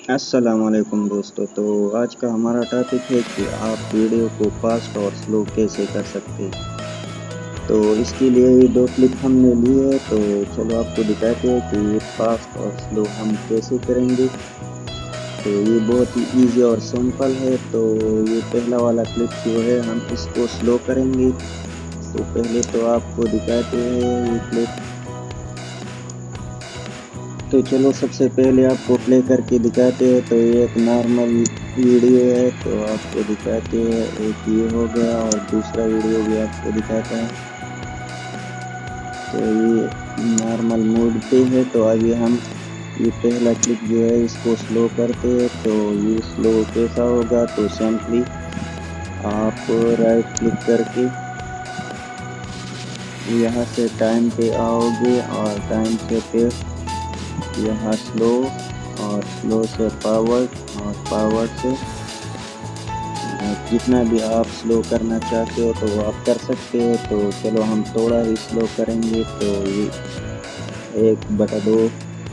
अस्सलाम वालेकुम दोस्तों। तो आज का हमारा टॉपिक है कि आप वीडियो को फास्ट और स्लो कैसे कर सकते हैं। तो इसके लिए ये दो क्लिप हमने लिए है, तो चलो आपको दिखाते हैं कि ये फास्ट और स्लो हम कैसे करेंगे। तो ये बहुत ही इजी और सिंपल है। तो ये पहला वाला क्लिप जो है हम इसको स्लो करेंगे। तो पहले तो आपको दिखाते हैं ये क्लिप। तो चलो सबसे पहले आपको प्ले करके दिखाते हैं। तो ये एक नॉर्मल वीडियो है, तो आपको दिखाते हैं। एक ये हो गया और दूसरा वीडियो भी आपको दिखाता है। तो ये नॉर्मल मोड पे है। तो अभी हम ये पहला क्लिप जो है इसको स्लो करते हैं। तो ये स्लो कैसा होगा, तो सिंपली आप राइट क्लिक करके यहाँ से टाइम पे आओगे और टाइम से फिर यहाँ स्लो और स्लो से फॉरवर्ड और फॉरवर्ड से जितना भी आप स्लो करना चाहते हो तो वो आप कर सकते हो। तो चलो हम थोड़ा ही स्लो करेंगे। तो ये 1/2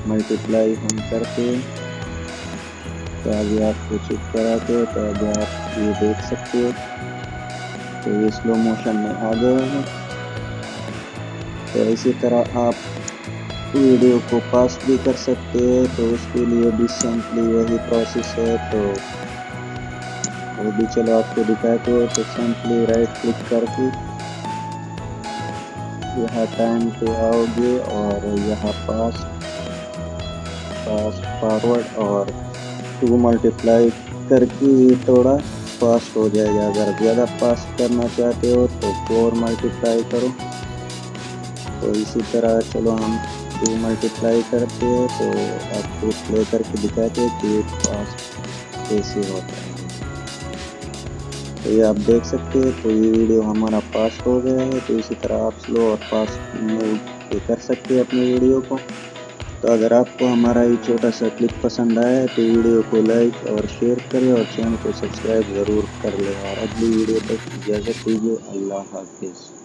मल्टीप्लाई हम करके तो अभी आपको चेक कराते हो। तो अभी आप ये देख सकते हो। तो ये स्लो मोशन में आ गए हैं। तो इसी तरह आप वीडियो को फास्ट भी कर सकते हैं। तो उसके लिए भी सिंपली वही प्रोसेस है। तो वो भी चलो आपको दिखाते हो। तो सिंपली राइट क्लिक करके यहाँ टाइम पे आओगे और यहाँ फास्ट फॉरवर्ड और 2 मल्टीप्लाई करके ये थोड़ा फास्ट हो जाएगा। अगर ज़्यादा फास्ट करना चाहते हो तो 4 मल्टीप्लाई करो। तो इसी तरह चलो हम 2 मल्टीप्लाई करते हैं। तो आपको प्ले करके दिखाते हैं कि फास्ट कैसे होता है। तो ये आप देख सकते हैं। तो ये वीडियो हमारा फास्ट हो गया है। तो इसी तरह आप स्लो और फास्ट मोड पे कर सकते हैं अपने वीडियो को। तो अगर आपको हमारा ये छोटा सा क्लिप पसंद आया है तो वीडियो को लाइक और शेयर करें और चैनल को सब्सक्राइब ज़रूर कर लें। और अगली वीडियो तक इजाज़त दीजिए। अल्लाह हाफिज़।